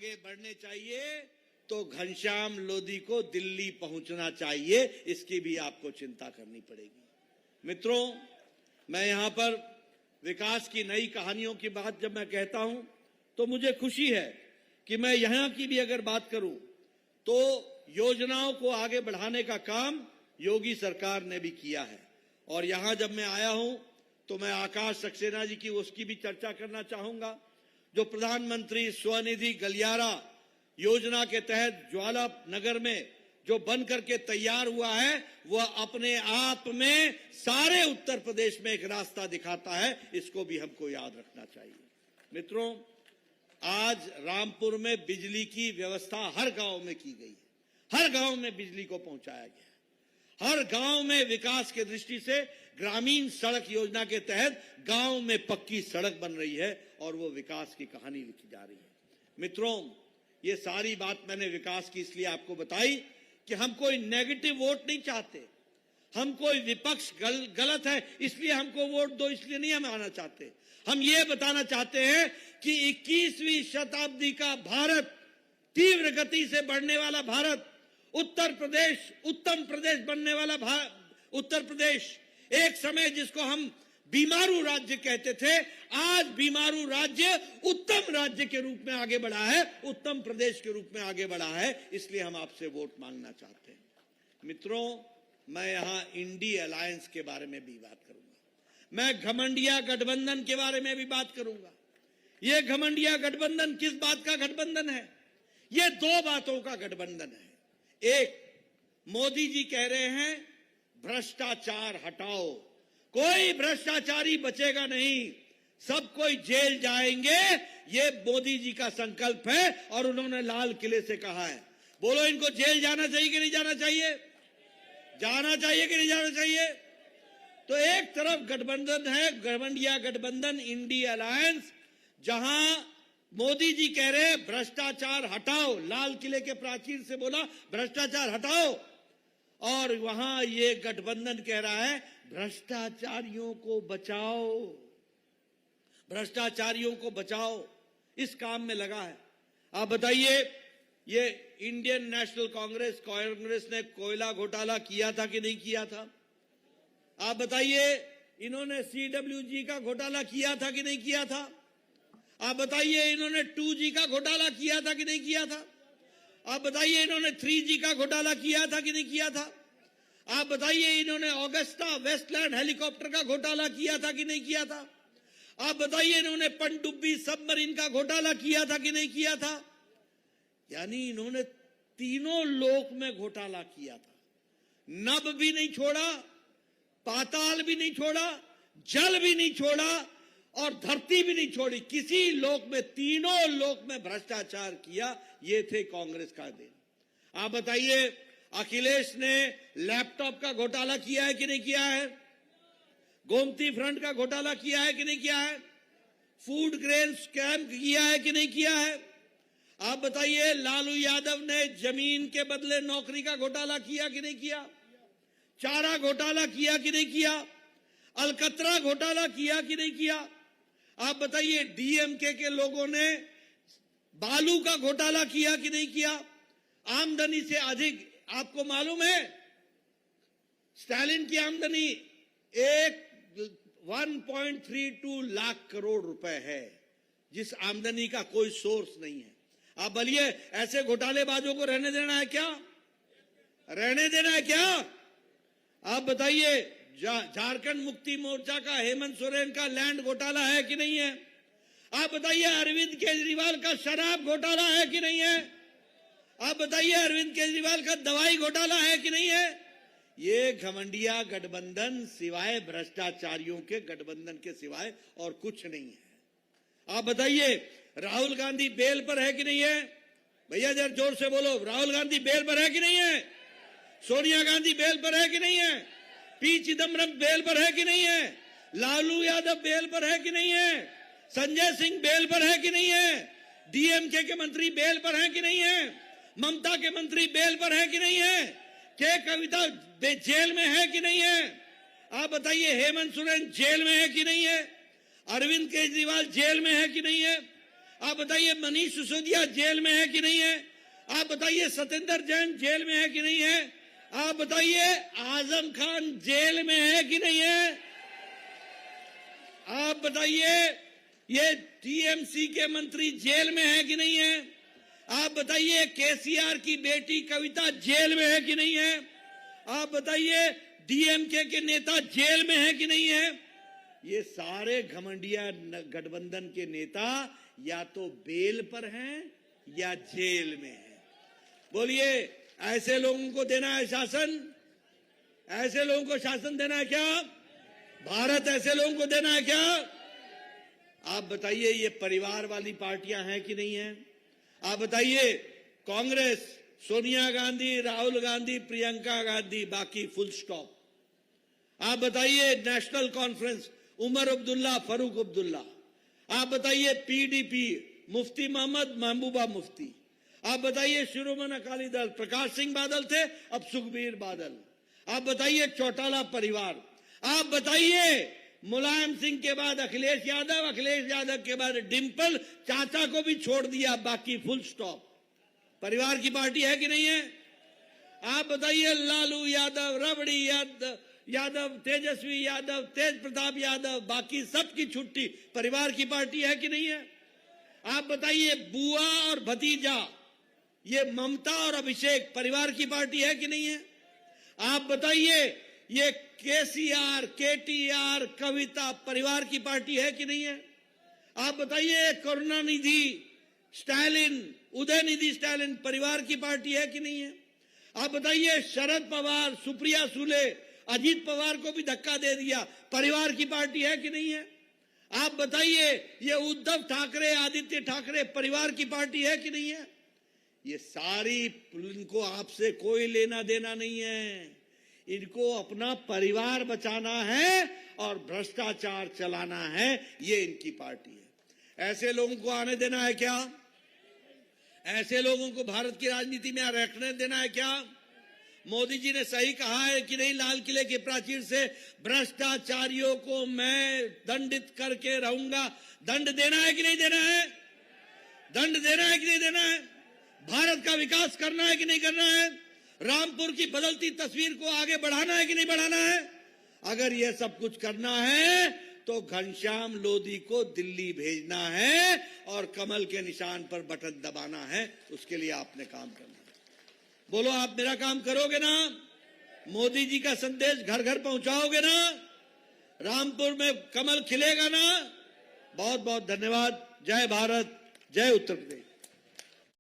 आगे बढ़ने चाहिए तो घनश्याम लोधी को दिल्ली पहुंचना चाहिए, इसकी भी आपको चिंता करनी पड़ेगी। मित्रों, मैं यहां पर विकास की नई कहानियों की बात जब मैं कहता हूं तो मुझे खुशी है कि मैं यहां की भी अगर बात करूं तो योजनाओं को आगे बढ़ाने का काम योगी सरकार ने भी किया है। और यहां जब मैं आया हूं तो मैं आकाश सक्सेना जी की उसकी भी चर्चा करना चाहूंगा, जो प्रधानमंत्री स्वनिधि गलियारा योजना के तहत ज्वाला नगर में जो बन करके तैयार हुआ है, वह अपने आप में सारे उत्तर प्रदेश में एक रास्ता दिखाता है। इसको भी हमको याद रखना चाहिए। मित्रों, आज रामपुर में बिजली की व्यवस्था हर गांव में की गई है। हर गांव में बिजली को पहुंचाया गया है। हर गांव में विकास की दृष्टि से ग्रामीण सड़क योजना के तहत गांव में पक्की सड़क बन रही है और वो विकास की कहानी लिखी जा रही है। मित्रों, ये सारी बात मैंने विकास की इसलिए आपको बताई कि हम कोई नेगेटिव वोट नहीं चाहते, हम कोई विपक्ष गलत है इसलिए हमको वोट दो इसलिए नहीं हम आना चाहते। हम ये बताना चाहते हैं कि 21वीं शताब्दी का भारत, तीव्र गति से बढ़ने वाला भारत, उत्तर प्रदेश उत्तम प्रदेश बनने वाला उत्तर प्रदेश, एक समय जिसको हम बीमारू राज्य कहते थे, आज बीमारू राज्य उत्तम राज्य के रूप में आगे बढ़ा है, उत्तम प्रदेश के रूप में आगे बढ़ा है। इसलिए हम आपसे वोट मांगना चाहते हैं। मित्रों, मैं यहां इंडी अलायंस के बारे में भी बात करूंगा। मैं घमंडिया गठबंधन के बारे में भी बात करूंगा। यह घमंडिया गठबंधन किस बात का गठबंधन है? यह दो बातों का गठबंधन है। एक, मोदी जी कह रहे हैं भ्रष्टाचार हटाओ, कोई भ्रष्टाचारी बचेगा नहीं, सब कोई जेल जाएंगे, ये मोदी जी का संकल्प है और उन्होंने लाल किले से कहा है। बोलो, इनको जेल जाना चाहिए कि नहीं जाना चाहिए? जाना चाहिए कि नहीं जाना चाहिए? तो एक तरफ गठबंधन है, घमंडिया गठबंधन, इंडी अलायंस, जहां मोदी जी कह रहे हैं भ्रष्टाचार हटाओ, लाल किले के प्राचीर से बोला भ्रष्टाचार हटाओ, और वहां ये गठबंधन कह रहा है भ्रष्टाचारियों को बचाओ, भ्रष्टाचारियों को बचाओ, इस काम में लगा है। आप बताइए, ये इंडियन नेशनल कांग्रेस ने कोयला घोटाला किया था कि नहीं किया था? आप बताइए, इन्होंने CWG का घोटाला किया था कि नहीं किया था? आप बताइए, इन्होंने 2G का घोटाला किया था कि नहीं किया था? आप बताइए, इन्होंने 3G का घोटाला किया था कि नहीं किया था? आप बताइए, इन्होंने ऑगस्टा वेस्टलैंड हेलीकॉप्टर का घोटाला किया था कि नहीं किया था? आप बताइए, इन्होंने पनडुब्बी सबमरीन का घोटाला किया था कि नहीं किया था? यानी इन्होंने तीनों लोक में घोटाला किया था। नभ भी नहीं छोड़ा, पाताल भी नहीं छोड़ा, जल भी नहीं छोड़ा और धरती भी नहीं छोड़ी। किसी लोक में, तीनों लोक में भ्रष्टाचार किया। ये थे कांग्रेस का दिन। आप बताइए, अखिलेश ने लैपटॉप का घोटाला किया है कि नहीं किया है? गोमती फ्रंट का घोटाला किया है कि नहीं किया है? फूड ग्रेन स्कैम किया है कि नहीं किया है? आप बताइए, लालू यादव ने जमीन के बदले नौकरी का घोटाला किया कि नहीं किया? चारा घोटाला किया कि नहीं किया? अलकतरा घोटाला किया कि नहीं किया? आप बताइए, डीएमके के लोगों ने बालू का घोटाला किया कि नहीं किया? आमदनी से अधिक, आपको मालूम है स्टालिन की आमदनी 1.32 लाख करोड़ रुपए है, जिस आमदनी का कोई सोर्स नहीं है। आप बोलिए, ऐसे घोटालेबाजों को रहने देना है क्या? रहने देना है क्या? आप बताइए, झारखंड मुक्ति मोर्चा का हेमंत सोरेन का लैंड घोटाला है कि नहीं है? आप बताइए, अरविंद केजरीवाल का शराब घोटाला है कि नहीं है? आप बताइए, अरविंद केजरीवाल का दवाई घोटाला है कि नहीं है? ये घमंडिया गठबंधन सिवाय भ्रष्टाचारियों के गठबंधन के सिवाय और कुछ नहीं है। आप बताइए, राहुल गांधी बेल पर है कि नहीं है? भैया जरा जोर से बोलो, राहुल गांधी बेल पर है कि नहीं है? सोनिया गांधी बेल पर है कि नहीं है? पी चिदम्बरम बेल पर है कि नहीं है? लालू यादव बेल पर है कि नहीं है? संजय सिंह बेल पर है कि नहीं है? डीएमके के मंत्री बेल पर है कि नहीं है? ममता के मंत्री बेल पर है कि नहीं है? के कविता जेल में है कि नहीं है? आप बताइए, हेमंत सोरेन जेल में है कि नहीं है? अरविंद केजरीवाल जेल में है कि नहीं है? आप बताइए मनीष सिसोदिया जेल में है कि नहीं है? आप बताइए सत्येंद्र जैन जेल में है कि नहीं है? आप बताइए आजम खान जेल में है कि नहीं है? आप बताइए ये टीएमसी के मंत्री जेल में है कि नहीं है? आप बताइए केसीआर की बेटी कविता जेल में है कि नहीं है? आप बताइए डीएमके के नेता जेल में है कि नहीं है? ये सारे घमंडिया गठबंधन के नेता या तो बेल पर हैं या जेल में हैं। बोलिए, ऐसे लोगों को देना है शासन? ऐसे लोगों को शासन देना है क्या? भारत ऐसे लोगों को देना है क्या? आप बताइए ये परिवार वाली पार्टियां हैं कि नहीं है? आप बताइए कांग्रेस, सोनिया गांधी, राहुल गांधी, प्रियंका गांधी, बाकी फुल स्टॉप। आप बताइए नेशनल कॉन्फ्रेंस, उमर अब्दुल्ला, फारूक अब्दुल्ला। आप बताइए पीडीपी, मुफ्ती मोहम्मद, महबूबा मुफ्ती। आप बताइए शिरोमणि अकाली दल, प्रकाश सिंह बादल थे, अब सुखबीर बादल। आप बताइए चौटाला परिवार। आप बताइए मुलायम सिंह के बाद अखिलेश यादव, अखिलेश यादव के बाद डिंपल, चाचा को भी छोड़ दिया, बाकी फुल स्टॉप। परिवार की पार्टी है कि नहीं है? आप बताइए लालू यादव, रबड़ी यादव, तेजस्वी यादव, तेज प्रताप यादव, बाकी सबकी छुट्टी। परिवार की पार्टी है कि नहीं है? आप बताइए बुआ और भतीजा, ये ममता और अभिषेक, परिवार की पार्टी है कि नहीं है? आप बताइए ये केसीआर, केटीआर, कविता, परिवार की पार्टी है कि नहीं है? आप बताइए करुणानिधि, स्टालिन, उदयनिधि स्टालिन, परिवार की पार्टी है कि नहीं है? आप बताइए शरद पवार, सुप्रिया सुले, अजीत पवार को भी धक्का दे दिया, परिवार की पार्टी है कि नहीं है? आप बताइए ये उद्धव ठाकरे, आदित्य ठाकरे, परिवार की पार्टी है कि नहीं है? ये सारी, इनको आपसे कोई लेना देना नहीं है। इनको अपना परिवार बचाना है और भ्रष्टाचार चलाना है, ये इनकी पार्टी है। ऐसे लोगों को आने देना है क्या? ऐसे लोगों को भारत की राजनीति में रखने देना है क्या? मोदी जी ने सही कहा है कि नहीं, लाल किले के प्राचीर से भ्रष्टाचारियों को मैं दंडित करके रहूंगा। दंड देना है कि नहीं देना है? दंड देना है कि नहीं देना है? भारत का विकास करना है कि नहीं करना है? रामपुर की बदलती तस्वीर को आगे बढ़ाना है कि नहीं बढ़ाना है? अगर यह सब कुछ करना है तो घनश्याम लोधी को दिल्ली भेजना है और कमल के निशान पर बटन दबाना है। उसके लिए आपने काम करना है। बोलो, आप मेरा काम करोगे ना? मोदी जी का संदेश घर घर पहुंचाओगे ना? रामपुर में कमल खिलेगा ना? बहुत बहुत धन्यवाद। जय भारत, जय उत्तर प्रदेश।